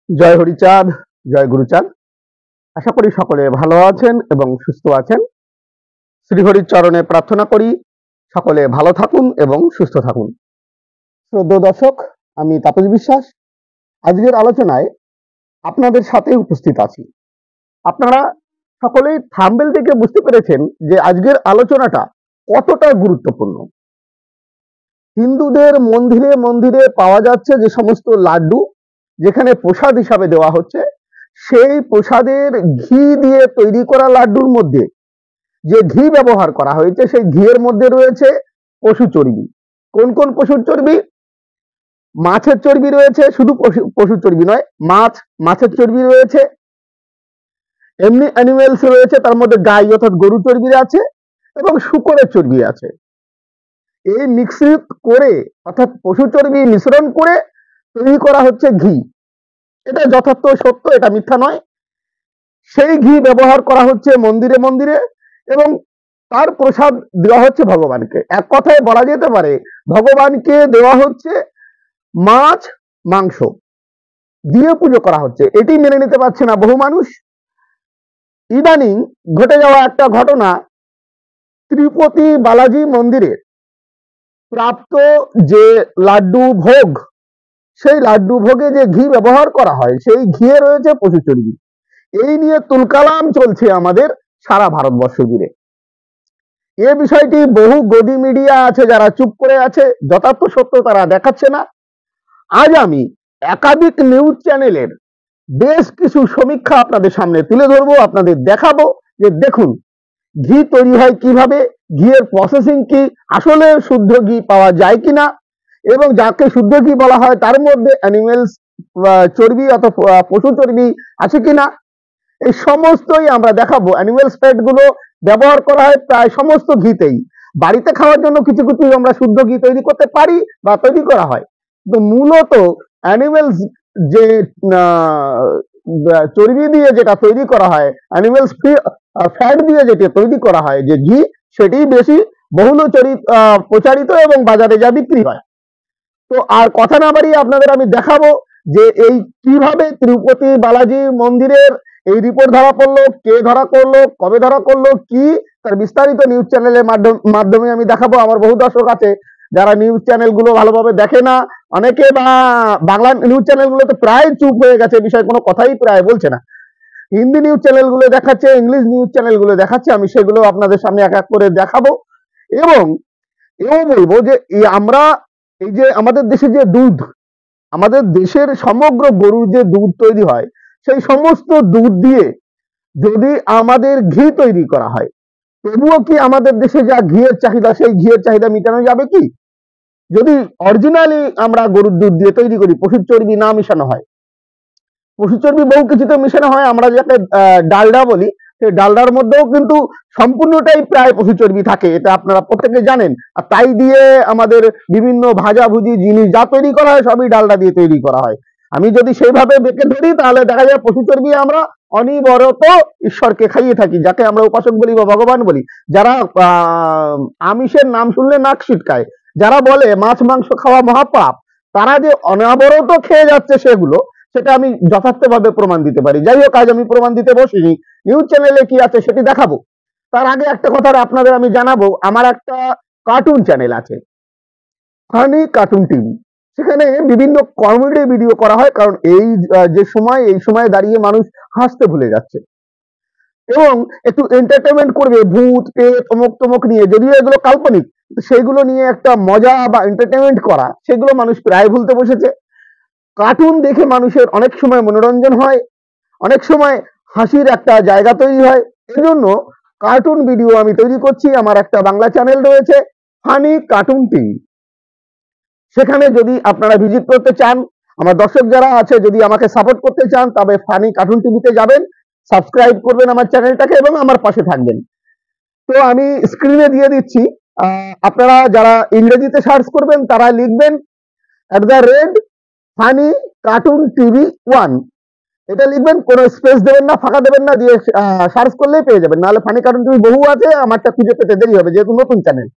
জয় হরিচাঁদ, জয় গুরুচাঁদ। আশা করি সকলে ভালো আছেন এবং সুস্থ আছেন। শ্রীহরির চরণে প্রার্থনা করি সকলে ভালো থাকুন এবং সুস্থ থাকুন। শ্রদ্ধেয় দর্শক, আমি তাপস বিশ্বাস আজকের আলোচনায় আপনাদের সাথে উপস্থিত আছি। আপনারা সকলেই থাম্বনেল থেকে বুঝতে পেরেছেন যে আজকের আলোচনাটা কতটা গুরুত্বপূর্ণ। হিন্দুদের মন্দিরে মন্দিরে পাওয়া যাচ্ছে যে সমস্ত লাড্ডু, যেখানে প্রসাদ হিসাবে দেওয়া হচ্ছে, সেই প্রসাদের ঘি দিয়ে তৈরি করা লাড্ডুর মধ্যে যে ঘি ব্যবহার করা হয়েছে সেই ঘিয়ের মধ্যে রয়েছে পশু চর্বি। কোন কোন পশুর চর্বি? মাছের চর্বি রয়েছে, শুধু পশুর চর্বি নয়, মাছের চর্বি রয়েছে, এমনি অ্যানিমেলস রয়েছে, তার মধ্যে গাই অর্থাৎ গরু চর্বি আছে এবং শূকরের চর্বি আছে। এই মিশ্রিত করে অর্থাৎ পশু চর্বি মিশ্রণ করে তৈরি করা হচ্ছে ঘি। এটা যথার্থ সত্য, এটা মিথ্যা নয়। সেই ঘি ব্যবহার করা হচ্ছে মন্দিরে মন্দিরে এবং তার প্রসাদ দেওয়া হচ্ছে ভগবানকে। এক কথায় বলা যেতে পারে ভগবানকে দেওয়া হচ্ছে মাছ মাংস দিয়ে পুজো করা হচ্ছে। এটি মেনে নিতে পারছে না বহু মানুষ। ইদানিং ঘটে যাওয়া একটা ঘটনা, তিরুপতি বালাজি মন্দিরে প্রাপ্ত যে লাড্ডু ভোগ, সেই লাড্ডু ভোগে যে ঘি ব্যবহার করা হয় সেই ঘিয়ে রয়েছে পশু চর্বি। এই নিয়ে তুলকালাম চলছে আমাদের সারা ভারতবর্ষ জুড়ে। এ বিষয়টি বহু গদি মিডিয়া আছে যারা চুপ করে আছে, যথার্থ সত্য তারা দেখাচ্ছে না। আজ আমি একাধিক নিউজ চ্যানেলের বেশ কিছু সমীক্ষা আপনাদের সামনে তুলে ধরবো, আপনাদের দেখাবো যে দেখুন ঘি তৈরি হয় কিভাবে, ঘিয়ের প্রসেসিং কি, আসলে শুদ্ধ ঘি পাওয়া যায় কিনা, এবং যাকে শুদ্ধ ঘি বলা হয় তার মধ্যে অ্যানিমেলস চর্বি অথবা পশু চর্বি আছে কিনা, এই সমস্তই আমরা দেখাবো। অ্যানিমেলস ফ্যাট গুলো ব্যবহার করা হয় প্রায় সমস্ত ঘিতেই। বাড়িতে খাওয়ার জন্য কিছু কিছু আমরা শুদ্ধ ঘি তৈরি করতে পারি বা তৈরি করা হয়, কিন্তু মূলত অ্যানিমেলস যে চর্বি দিয়ে যেটা তৈরি করা হয়, অ্যানিমেলস ফ্যাট দিয়ে যেটা তৈরি করা হয় যে ঘি, সেটি বেশি বহুল প্রচারিত এবং বাজারে যা বিক্রি হয়। তো আর কথা না বাড়িয়ে আপনাদের আমি দেখাবো যে এই কিভাবে তিরুপতি বালাজি মন্দিরের এই রিপোর্ট ধরা পড়লো, কে ধরা করলো, কবে ধরা করলো, কি তার বিস্তারিত নিউজ চ্যানেলের মাধ্যমে আমি দেখাবো। আমার বহু দর্শক আছে যারা নিউজ চ্যানেলগুলো ভালোভাবে দেখে না, অনেকে বা বাংলা নিউজ চ্যানেলগুলোতে প্রায় চুপ হয়ে গেছে, বিষয় কোনো কথাই প্রায় বলছে না। হিন্দি নিউজ চ্যানেলগুলো দেখাচ্ছে, ইংলিশ নিউজ চ্যানেলগুলো দেখাচ্ছে, আমি সেগুলো আপনাদের সামনে এক এক করে দেখাবো। এবং এও বলবো যে আমরা এই যে আমাদের দেশে যে দুধ, আমাদের দেশের সমগ্র গরুর যে দুধ তৈরি হয়, সেই সমস্ত দুধ দিয়ে যদি আমাদের ঘি তৈরি করা হয়, তবুও কি আমাদের দেশে যা ঘিয়ের চাহিদা, সেই ঘিয়ের চাহিদা মেটানো যাবে কি? যদি অরিজিনালি আমরা গরুর দুধ দিয়ে তৈরি করি, পশুর চর্বি না মিশানো হয়। পশু চর্বি বহু কিছুতে মিশানো হয়, আমরা যাকে ডালডা বলি, সেই ডালডার মধ্যেও কিন্তু সম্পূর্ণটাই প্রায় পশু চর্বি থাকে, এটা আপনারা প্রত্যেকে জানেন। আর তাই দিয়ে আমাদের বিভিন্ন ভাজাভুজি জিনিস যা তৈরি করা হয় সবই ডালডা দিয়ে তৈরি করা হয়। আমি যদি সেইভাবে বেঁকে ধরি তাহলে দেখা যায় পশু চর্বি আমরা অনিবরত ঈশ্বরকে খাইয়ে থাকি, যাকে আমরা উপাসক বলি বা ভগবান বলি। যারা আমিষের নাম শুনলে নাক ছিটকায়, যারা বলে মাছ মাংস খাওয়া মহাপাপ, তারা যে অনবরত খেয়ে যাচ্ছে সেগুলো, সেটা আমি যথার্থভাবে প্রমাণ দিতে পারি। যাই হোক, আজ আমি প্রমাণ দিতে বসিনি, নিউজ চ্যানেলে কি আছে সেটি দেখাবো। তার আগে একটা কথা আপনাদের আমি জানাবো, আমার একটা কার্টুন চ্যানেল আছে, ফানি কার্টুন টিভি। সেখানে বিভিন্ন কমেডি ভিডিও করা হয়, কারণ এই যে সময়, এই সময় দাঁড়িয়ে মানুষ হাসতে ভুলে যাচ্ছে এবং একটু এন্টারটেনমেন্ট করবে, ভূত পেট অমুক তমুক নিয়ে, যদিও এগুলো কাল্পনিক, সেগুলো নিয়ে একটা মজা বা এন্টারটেনমেন্ট করা, সেগুলো মানুষ প্রায় ভুলতে বসেছে। কার্টুন দেখে মানুষের অনেক সময় মনোরঞ্জন হয়, অনেক সময় হাসির একটা জায়গা তৈরি হয়। এজন্য কার্টুন ভিডিও আমি তৈরি করছি। আমার একটা বাংলা চ্যানেল রয়েছে, ফানি কার্টুন টিভি। সেখানে যদি আপনারা ভিজিট করতে চান, আমার দর্শক যারা আছে যদি আমাকে সাপোর্ট করতে চান, তবে ফানি কার্টুন টিভিতে যাবেন, সাবস্ক্রাইব করবেন আমার চ্যানেলটাকে এবং আমার পাশে থাকবেন। তো আমি স্ক্রিনে দিয়ে দিচ্ছি, আপনারা যারা ইংরেজিতে সার্চ করবেন তারা লিখবেন @ফানি কার্টুন টিভি 1, এটা লিখবেন, কোনো স্পেস দেবেন না, ফাঁকা দেবেন না, দিয়ে সার্চ করলেই পেয়ে যাবেন। নাহলে ফানি কার্টুন টিভি বহু আছে, আমারটা খুঁজে পেতে দেরি হবে যেহেতু নতুন চ্যানেল।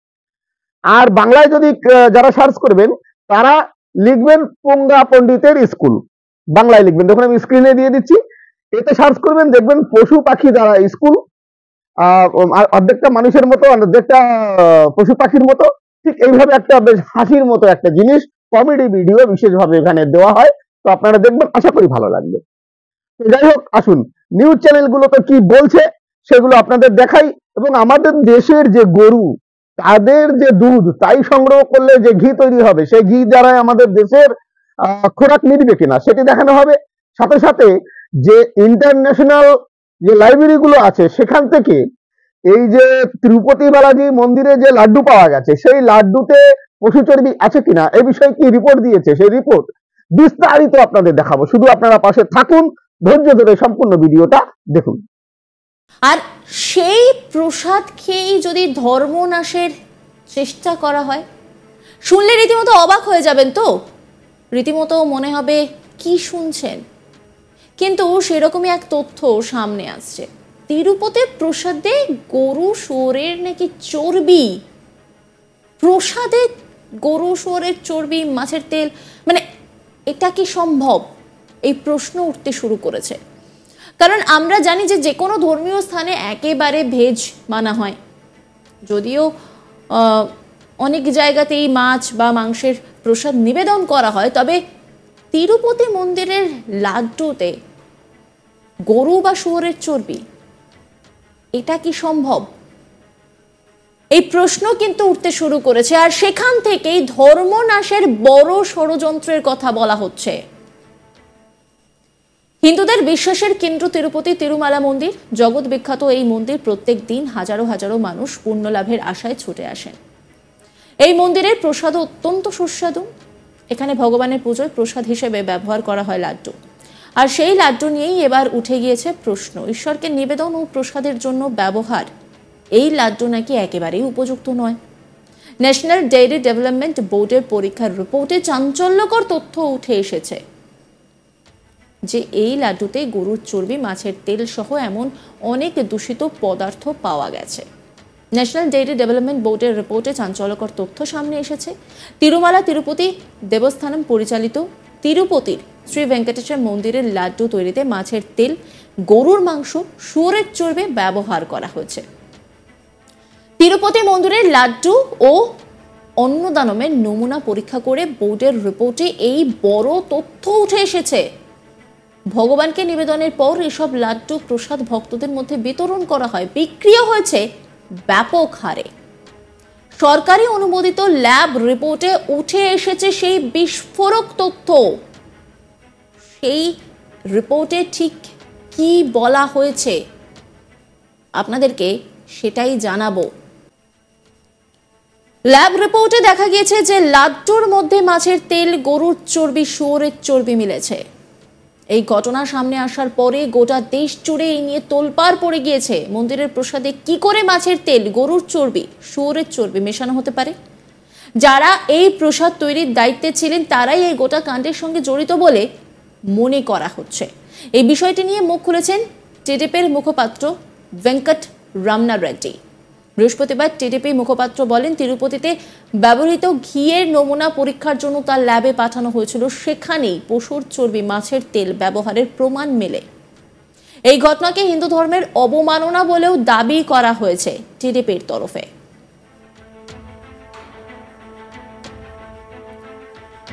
আর বাংলায় যদি যারা সার্চ করবেন তারা লিখবেন পোঙ্গা পণ্ডিতের স্কুল, বাংলায় লিখবেন। দেখুন আমি স্ক্রিনে দিয়ে দিচ্ছি, এতে সার্চ করবেন, দেখবেন পশু পাখি দ্বারা স্কুল, অর্ধেকটা মানুষের মতো, অর্ধেকটা পশু পাখির মতো, ঠিক এইভাবে একটা বেশ হাসির মতো একটা জিনিস, কমেডি ভিডিও বিশেষভাবে এখানে দেওয়া হয়। তো আপনারা দেখবেন, আশা করি ভালো লাগবে। যাই হোক, আসুন নিউজ চ্যানেলগুলো তো কি বলছে সেগুলো আপনাদের দেখাই। এবং আমাদের দেশের যে গরু, তাদের যে দুধ তাই সংগ্রহ করলে যে ঘি তৈরি হবে, সেই ঘি দ্বারাই আমাদের দেশের খোরাক মিটবে কিনা সেটি দেখানো হবে। সাথে সাথে যে ইন্টারন্যাশনাল যে লাইব্রেরি গুলো আছে, সেখান থেকে এই যে তিরুপতি বালাজি মন্দিরে যে লাড্ডু পাওয়া গেছে, সেই লাড্ডুতে পশু চর্বি আছে কিনা এই বিষয়ে কি রিপোর্ট দিয়েছে, সেই রিপোর্ট বিস্তারিত আপনাদের দেখাবো। শুধু আপনারা পাশে থাকুন, ধৈর্য ধরে সম্পূর্ণ ভিডিওটা দেখুন। আর সেই প্রসাদ খেয়েই যদি ধর্মনাশের চেষ্টা করা হয়, শুনলে রীতিমতো অবাক হয়ে যাবেন, তো রীতিমতো মনে হবে কি শুনছেন। কিন্তু সেরকমই এক তথ্য সামনে আসছে, তিরুপতির প্রসাদে গরু শুয়োরের নাকি চর্বি, প্রসাদে গরু শুয়োরের চর্বি, মাছের তেল, মানে এটা কি সম্ভব? এই প্রশ্ন উঠতে শুরু করেছে। কারণ আমরা জানি যে কোনো ধর্মীয় স্থানে একেবারে ভেজ মানা হয়, যদিও অনেক জায়গাতেই মাছ বা মাংসের প্রসাদ নিবেদন করা হয়, তবে তিরুপতি মন্দিরের লাড্ডুতে গরু বা শুয়োরের চর্বি, এটা কি সম্ভব? এই প্রশ্ন কিন্তু উঠতে শুরু করেছে। আর সেখান থেকেই ধর্মনাশের বড় ষড়যন্ত্রের কথা বলা হচ্ছে। হিন্দুদের বিশ্বাসের কেন্দ্র তিরুপতি তিরুমালা মন্দির, জগৎ বিখ্যাত এই মন্দির প্রত্যেক দিন হাজারো হাজারো মানুষ পুণ্য লাভের আশায় ছুটে আসেন। এই মন্দিরের প্রসাদ অত্যন্ত সুস্বাদু। এখানে ভগবানের পুজোয় প্রসাদ হিসেবে ব্যবহার করা হয় লাড্ডু। আর সেই লাড্ডু নিয়েই এবার উঠে গিয়েছে প্রশ্ন, ঈশ্বরকে নিবেদন ও প্রসাদের জন্য ব্যবহার এই লাড্ডু নাকি একেবারেই উপযুক্ত নয়। ন্যাশনাল ডেইরি ডেভেলপমেন্ট বোর্ডের পরীক্ষার রিপোর্টে চাঞ্চল্যকর তথ্য উঠে এসেছে যে এই লাড্ডুতে গরুর চর্বি, মাছের তেল সহ এমন অনেক দূষিত পদার্থ পাওয়া গেছে। ন্যাশনাল ডেইরি ডেভেলপমেন্ট বোর্ডের রিপোর্টে চাঞ্চল্যকর তথ্য সামনে এসেছে। তিরুমালা তিরুপতি দেবস্থানম পরিচালিত তিরুপতির শ্রী ভেঙ্কটেশ্বর মন্দিরের লাড্ডু তৈরিতে মাছের তেল, গরুর মাংস, শুয়োরের চর্বি ব্যবহার করা হয়েছে। তিরুপতি মন্দিরের লাড্ডু ও অন্নদানমের নমুনা পরীক্ষা করে বোর্ডের রিপোর্টে এই বড় তথ্য উঠে এসেছে। ভগবানকে নিবেদনের পর এসব লাড্ডু প্রসাদ ভক্তদের মধ্যে বিতরণ করা হয়, বিক্রিও হয়েছে ব্যাপক হারে। সরকারি অনুমোদিত ল্যাব রিপোর্টে উঠে এসেছে সেই বিস্ফোরক তথ্য। সেই রিপোর্টে ঠিক কি বলা হয়েছে আপনাদেরকে সেটাই জানাবো। ল্যাব রিপোর্টে দেখা গিয়েছে যে লাড্ডুর মধ্যে মাছের তেল, গরুর চর্বি, শুয়োরের চর্বি মিলেছে। এই ঘটনা সামনে আসার পরে গোটা দেশ জুড়ে এই নিয়ে তোলপাড় পড়ে গিয়েছে। মন্দিরের প্রসাদে কি করে মাছের তেল, গরুর চর্বি, শুয়োরের চর্বি মেশানো হতে পারে? যারা এই প্রসাদ তৈরির দায়িত্বে ছিলেন তারাই এই গোটা কাণ্ডের সঙ্গে জড়িত বলে মনে করা হচ্ছে। এই বিষয়টি নিয়ে মুখ খুলেছেন টিডিপির মুখপাত্র ভেঙ্কট রমনা রেড্ডি। বৃহস্পতিবার টিডিপি মুখপাত্র বলেন, তিরুপতিতে ব্যবহৃত ঘিয়ের নমুনা পরীক্ষার জন্য তার ল্যাবে পাঠানো হয়েছিল, সেখানেই পশুর চর্বি, মাছের তেল ব্যবহারের প্রমাণ মেলে। এই ঘটনাকে হিন্দু ধর্মের অবমাননা বলেও দাবি করা হয়েছে টিডিপির তরফে।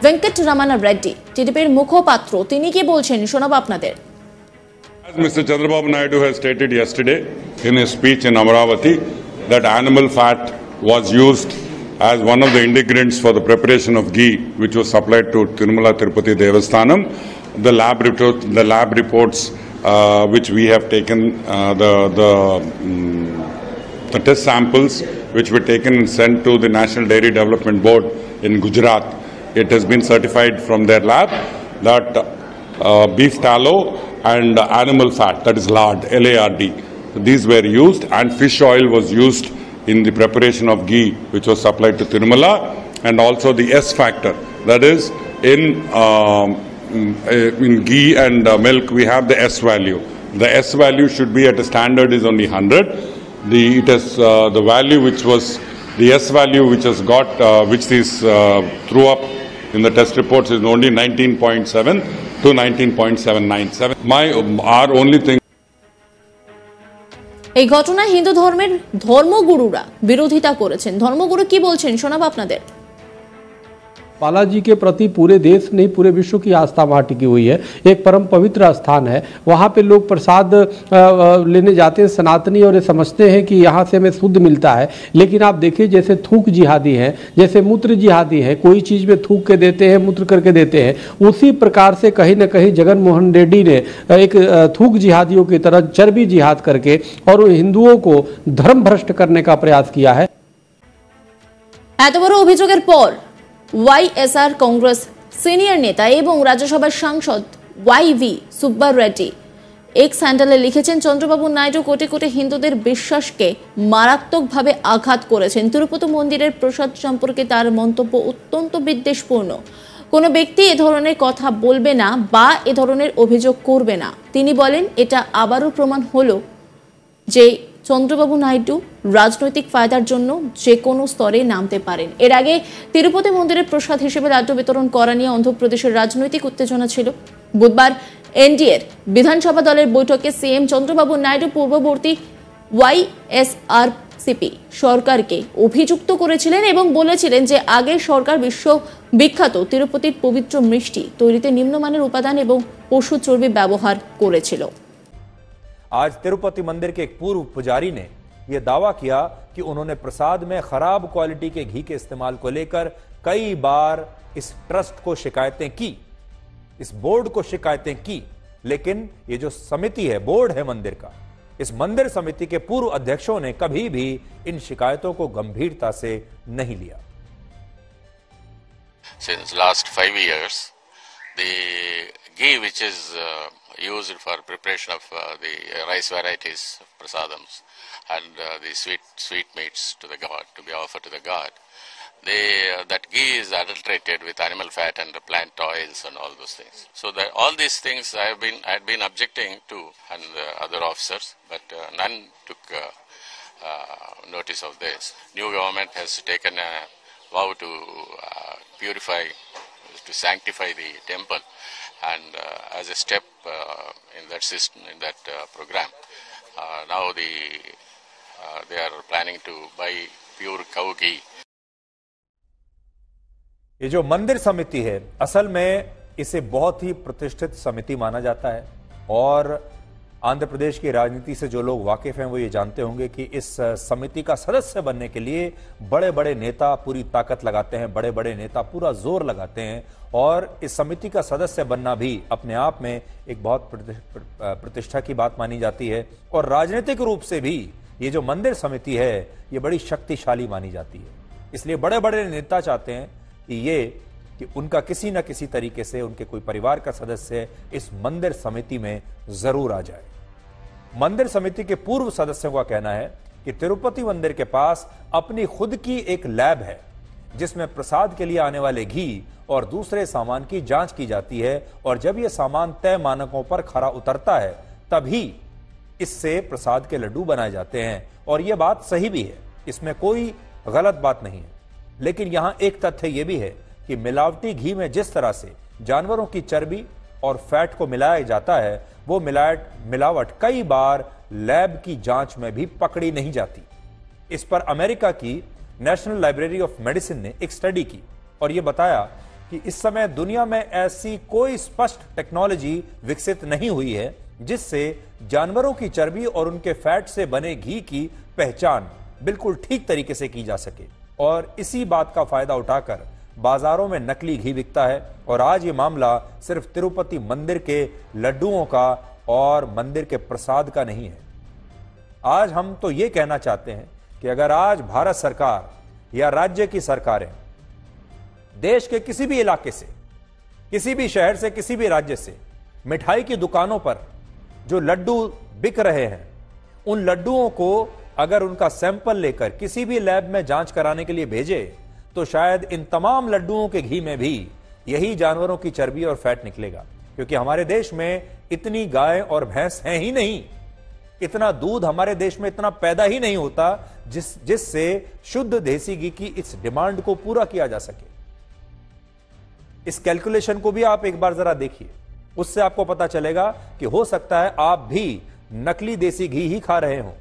ভেঙ্কট রমনা রেড্ডি টিডিপির মুখপাত্র, তিনি কি বলছেন শোনাবো আপনাদের। As Mr. Chandrababu Naidu has stated yesterday in his speech in Amaravati, that animal fat was used as one of the ingredients for the preparation of ghee, which was supplied to Tirumala Tirupati Devasthanam. The lab reports which we have taken, the test samples which were taken and sent to the National Dairy Development Board in Gujarat, it has been certified from their lab that beef tallow and animal fat, that is lard, LARD, these were used, and fish oil was used in the preparation of ghee which was supplied to Tirumala, and also the S factor, that is in ghee and milk we have the S value. The S value should be at a standard is only 100. The value which was the S value which has got which is threw up in the test reports is only 19.7, to 19.797. Our only thing. এই ঘটনায় হিন্দু ধর্মের ধর্মগুরুরা বিরোধিতা করেছেন। ধর্মগুরু কি বলছেন শোনাবো আপনাদের। बालाजी के प्रति पूरे देश नहीं पूरे विश्व की आस्था वहाँ टिकी हुई है। एक परम पवित्र स्थान है, वहाँ पे लोग प्रसाद लेने जाते हैं सनातनी और ये समझते हैं कि यहाँ से हमें शुद्ध मिलता है। लेकिन आप देखिए जैसे थूक जिहादी हैं, जैसे मूत्र जिहादी हैं, कोई चीज़ में थूक के देते हैं, मूत्र करके देते हैं, उसी प्रकार से कहीं न कहीं जगन मोहन रेड्डी ने एक थूक जिहादियों की तरह चर्बी जिहाद करके और हिंदुओं को धर्म भ्रष्ट करने का प्रयास किया है। এত বড় অভিযোগের পর ওয়াইএসআর কংগ্রেস সিনিয়র নেতা এবং রাজ্যসভার সাংসদ ওয়াইভি সুব্বা রেড্ডি এক স্যান্ডেলে লিখেছেন, চন্দ্রবাবু নাইডু কোটি কোটি হিন্দুদের বিশ্বাসকে মারাত্মকভাবে আঘাত করেছেন। তিরুপতি মন্দিরের প্রসাদ সম্পর্কে তার মন্তব্য অত্যন্ত বিদ্বেষপূর্ণ। কোনো ব্যক্তি এ ধরনের কথা বলবে না বা এ ধরনের অভিযোগ করবে না। তিনি বলেন, এটা আবারও প্রমাণ হলো যে চন্দ্রবাবু নাইডু রাজনৈতিক ফায়দার জন্য যে কোনো স্তরে নামতে পারেন। এর আগে তিরুপতি মন্দিরের প্রসাদ হিসেবে লাড্ডু বিতরণ করা নিয়ে অন্ধ্রপ্রদেশের রাজনৈতিক উত্তেজনা ছিল। বুধবার এনডিএর বিধানসভা দলের বৈঠকে সিএম চন্দ্রবাবু নাইডু পূর্ববর্তী ওয়াইএসআরসিপি সরকারকে অভিযুক্ত করেছিলেন এবং বলেছিলেন যে আগের সরকার বিশ্ব বিখ্যাত তিরুপতির পবিত্র মিষ্টি তৈরিতে নিম্নমানের উপাদান এবং পশু চর্বি ব্যবহার করেছিল। आज तिरुपति मंदिर के एक पूर्व पुजारी ने यह दावा किया कि उन्होंने प्रसाद में खराब क्वालिटी के घी के इस्तेमाल को लेकर कई बार इस ट्रस्ट को शिकायतें की, इस बोर्ड को शिकायतें की, लेकिन ये जो समिति है, बोर्ड है मंदिर का, इस मंदिर समिति के पूर्व अध्यक्षों ने कभी भी इन शिकायतों को गंभीरता से नहीं लिया। Since last 5 years, the ghee which is used for preparation of the rice varieties of prasadams and the sweet meats to the god, to be offered to the god, that ghee is adulterated with animal fat and plant oils and all those things. So that all these things I had been objecting to and other officers, but none took notice of this. New government has taken a vow to purify, to sanctify the temple, and as a step in that system, in that program, now they are planning to buy pure cow ghee. ये जो मंदिर समिति है, असल में इसे बहुत ही प्रतिष्ठित समिति माना जाता है और आंध्र प्रदेश की राजनीति से जो लोग वाकिफ हैं वो ये जानते होंगे कि इस समिति का सदस्य बनने के लिए बड़े बड़े नेता पूरी ताकत लगाते हैं, बड़े बड़े नेता पूरा जोर लगाते हैं और इस समिति का सदस्य बनना भी अपने आप में एक बहुत प्रतिष्ठा की बात मानी जाती है और राजनीतिक रूप से भी ये जो मंदिर समिति है ये बड़ी शक्तिशाली मानी जाती है। इसलिए बड़े बड़े नेता चाहते हैं कि उनका किसी न किसी तरीके से उनके कोई परिवार का सदस्य इस मंदिर समिति में जरूर आ जाए। मंदिर समिति के पूर्व सदस्यों का कहना है कि तिरुपति मंदिर के पास अपनी खुद की एक लैब है जिसमें प्रसाद के लिए आने वाले घी और दूसरे सामान की जांच की जाती है और जब यह सामान तय मानकों पर खरा उतरता है तभी इससे प्रसाद के लड्डू बनाए जाते हैं और यह बात सही भी है, इसमें कोई गलत बात नहीं है। लेकिन यहां एक तथ्य यह भी है कि मिलावटी घी में जिस तरह से जानवरों की चर्बी और फैट को मिलाया जाता है वो मिलावट कई बार लैब की जांच में भी पकड़ी नहीं जाती। इस पर अमेरिका की नेशनल लाइब्रेरी ऑफ मेडिसिन ने एक स्टडी की और यह बताया कि इस समय दुनिया में ऐसी कोई स्पष्ट टेक्नोलॉजी विकसित नहीं हुई है जिससे जानवरों की चर्बी और उनके फैट से बने घी की पहचान बिल्कुल ठीक तरीके से की जा सके और इसी बात का फायदा उठाकर बाजारों में नकली घी बिकता है और आज ये मामला सिर्फ तिरुपति मंदिर के लड्डुओं का और मंदिर के प्रसाद का नहीं है। आज हम तो ये कहना चाहते हैं कि अगर आज भारत सरकार या राज्य की सरकारें देश के किसी भी इलाके से, किसी भी शहर से, किसी भी राज्य से मिठाई की दुकानों पर जो लड्डू बिक रहे हैं उन लड्डुओं को अगर उनका सैंपल लेकर किसी भी लैब में जांच कराने के लिए भेजे तो शायद इन तमाम लड्डुओं के घी में भी यही जानवरों की चर्बी और फैट निकलेगा, क्योंकि हमारे देश में इतनी गाय और भैंस हैं ही नहीं, इतना दूध हमारे देश में इतना पैदा ही नहीं होता जिससे शुद्ध देसी घी की इस डिमांड को पूरा किया जा सके। इस कैलकुलेशन को भी आप एक बार जरा देखिए उससे आपको पता चलेगा कि हो सकता है आप भी नकली देसी घी ही खा रहे हों।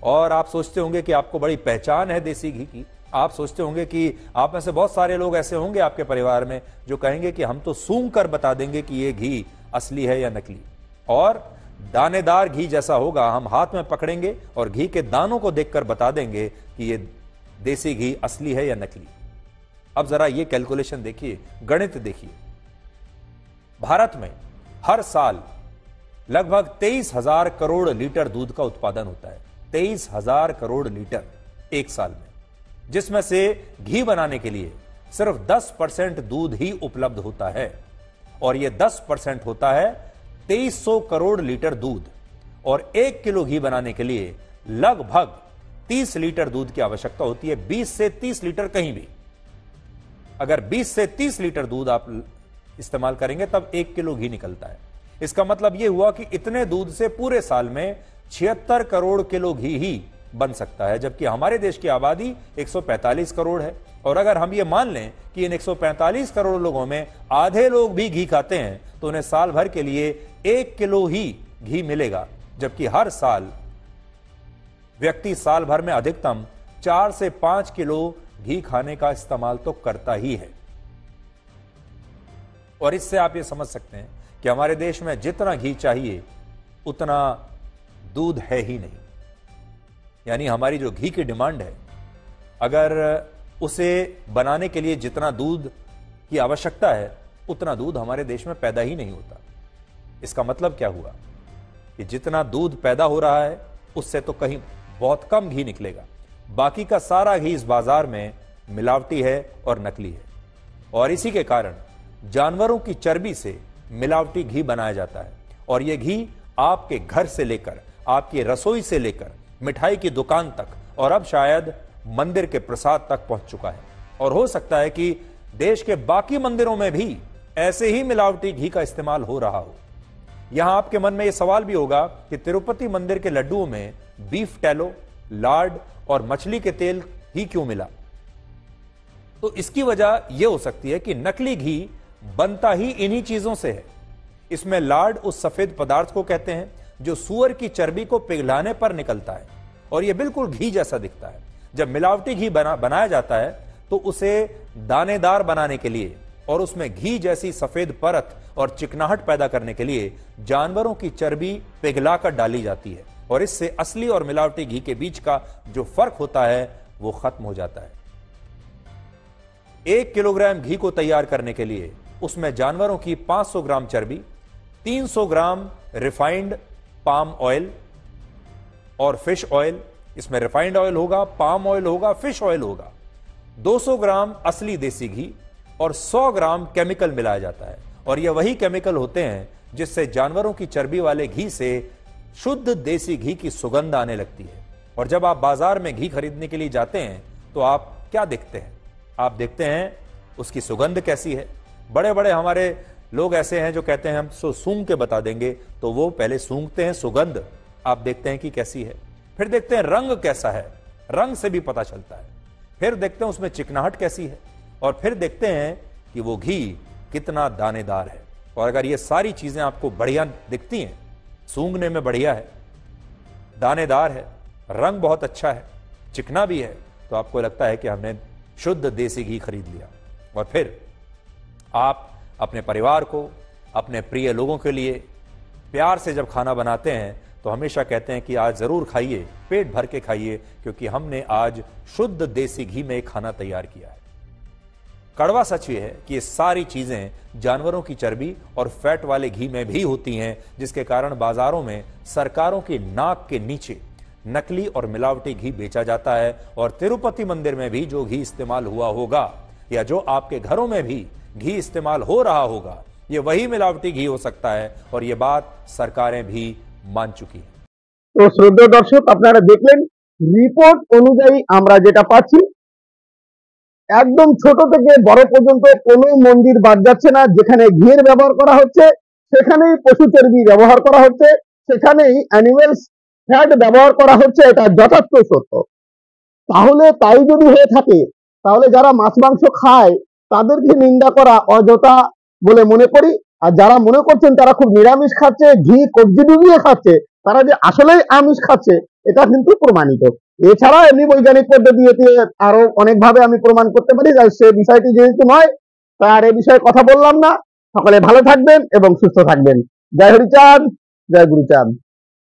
और आप सोचते होंगे कि आपको बड़ी पहचान है देसी घी की। आप सोचते होंगे कि आप में से बहुत सारे लोग ऐसे होंगे आपके परिवार में जो कहेंगे कि हम तो सूंघ कर बता देंगे कि ये घी असली है या नकली। और दानेदार घी जैसा होगा, हम हाथ में पकड़ेंगे और घी के दानों को देखकर बता देंगे कि ये देसी घी असली है या नकली। अब जरा ये कैलकुलेशन देखिए, गणित देखिए। भारत में हर साल लगभग 23,000 करोड़ लीटर दूध का उत्पादन होता है। 23,000 करोड़ लीटर एक साल में, जिसमें से घी बनाने के लिए सिर्फ 10% दूध ही उपलब्ध होता है। और यह 10% होता है 2300 करोड़ लीटर दूध। और 1 किलो घी बनाने के लिए लगभग 30 लीटर दूध की आवश्यकता होती है। 20 से 30 लीटर कहीं भी। अगर 20 से 30 लीटर दूध आप इस्तेमाल करेंगे तब 1 किलो घी निकलता है। इसका मतलब यह हुआ कि इतने दूध से पूरे साल में 76 करोड़ किलो घी ही बन सकता है, जबकि हमारे देश की आबादी 145 करोड़ है। और अगर हम ये मान लें कि इन 145 करोड़ लोगों में आधे लोग भी घी खाते हैं तो उन्हें साल भर के लिए 1 किलो ही घी मिलेगा, जबकि हर साल व्यक्ति साल भर में अधिकतम 4 से 5 किलो घी खाने का इस्तेमाल तो करता ही है। और इससे आप ये समझ सकते हैं कि हमारे देश में जितना घी चाहिए उतना दूध है ही नहीं। यानी हमारी जो घी की डिमांड है, अगर उसे बनाने के लिए जितना दूध की आवश्यकता है उतना दूध हमारे देश में पैदा ही नहीं होता। इसका मतलब क्या हुआ कि जितना दूध पैदा हो रहा है उससे तो कहीं बहुत कम घी निकलेगा। बाकी का सारा घी इस बाजार में मिलावटी है और नकली है। और इसी के कारण जानवरों की चर्बी से मिलावटी घी बनाया जाता है। और यह घी आपके घर से लेकर, आपकी रसोई से लेकर, मिठाई की दुकान तक और अब शायद मंदिर के प्रसाद तक पहुंच चुका है। और हो सकता है कि देश के बाकी मंदिरों में भी ऐसे ही मिलावटी घी का इस्तेमाल हो रहा हो। यहां आपके मन में यह सवाल भी होगा कि तिरुपति मंदिर के लड्डुओं में बीफ टैलो, लार्ड और मछली के तेल ही क्यों मिला? तो इसकी वजह यह हो सकती है कि नकली घी बनता ही इन्हीं चीजों से है। इसमें लार्ड उस सफेद पदार्थ को कहते हैं जो सूअर की चर्बी को पिघलाने पर निकलता है और यह बिल्कुल घी जैसा दिखता है। जब मिलावटी घी बनाया जाता है तो उसे दानेदार बनाने के लिए और उसमें घी जैसी सफेद परत और चिकनाहट पैदा करने के लिए जानवरों की चर्बी पिघलाकर डाली जाती है और इससे असली और मिलावटी घी के बीच का जो फर्क होता है वो खत्म हो जाता है। 1 किलोग्राम घी को तैयार करने के लिए उसमें जानवरों की 500 ग्राम चर्बी, 300 ग्राम रिफाइंड पाम ऑयल और फिश ऑयल, इसमें रिफाइंड ऑयल होगा, पाम ऑयल होगा, फिश ऑयल होगा, 200 ग्राम असली देसी घी और 100 ग्राम केमिकल मिलाया जाता है। और यह वही केमिकल होते हैं जिससे जानवरों की चर्बी वाले घी से शुद्ध देसी घी की सुगंध आने लगती है। और जब आप बाजार में घी खरीदने के लिए जाते हैं तो आप क्या देखते हैं? आप देखते हैं उसकी सुगंध कैसी है। बड़े बड़े हमारे लोग ऐसे हैं जो कहते हैं हम सूंघ के बता देंगे, तो वो पहले सूंघते हैं, सुगंध आप देखते हैं कि कैसी है, फिर देखते हैं रंग कैसा है, रंग से भी पता चलता है, फिर देखते हैं उसमें चिकनाहट कैसी है और फिर देखते हैं कि वो घी कितना दानेदार है। और अगर ये सारी चीजें आपको बढ़िया दिखती हैं, सूंघने में बढ़िया है, दानेदार है, रंग बहुत अच्छा है, चिकना भी है, तो आपको लगता है कि हमने शुद्ध देसी घी खरीद लिया। और फिर आप अपने परिवार को, अपने प्रिय लोगों के लिए प्यार से जब खाना बनाते हैं तो हमेशा कहते हैं कि आज जरूर खाइए, पेट भर के खाइए, क्योंकि हमने आज शुद्ध देसी घी में खाना तैयार किया है। कड़वा सच ये है कि ये सारी चीजें जानवरों की चर्बी और फैट वाले घी में भी होती हैं, जिसके कारण बाजारों में सरकारों की नाक के नीचे नकली और मिलावटी घी बेचा जाता है। और तिरुपति मंदिर में भी जो घी इस्तेमाल हुआ होगा या जो आपके घरों में भी घी इस्तेमाल हो रहा होगा, ये वही मिलावटी घी हो सकता है और ये बात सरकारें भी मान चुकी हैं। तो श्रद्धेय दर्शक, আপনারা দেখলেন রিপোর্ট অনুযায়ী আমরা যেটা পাচ্ছি, একদম ছোট থেকে বড় পর্যন্ত কোনো মন্দির বাদ যাচ্ছে না। যেখানে ঘিয়ের ব্যবহার করা হচ্ছে সেখানেই পশু চর্বি ব্যবহার করা হচ্ছে, সেখানেই অ্যানিমেলস ফ্যাট ব্যবহার করা হচ্ছে, এটা যথার্থ সত্য। তাহলে তাই যদি হয়ে থাকে তাহলে যারা মাছ মাংস খায় তাদেরকে নিন্দা করা অযথা বলে মনে করি। আর যারা মনে করছেন তারা খুব নিরামিষ খাচ্ছে, ঘি কবজি ডুবিয়ে খাচ্ছে, তারা যে আসলেই আমিষ খাচ্ছে এটা কিন্তু প্রমাণিত। এছাড়া এমনি বৈজ্ঞানিক পদ্ধতি দিয়ে আরো অনেকভাবে আমি প্রমাণ করতে পারি, সে বিষয়টি যেহেতু নয় তার এ বিষয়ে কথা বললাম না। সকলে ভালো থাকবেন এবং সুস্থ থাকবেন। জয় হরিচাঁদ, জয় গুরুচাঁদ।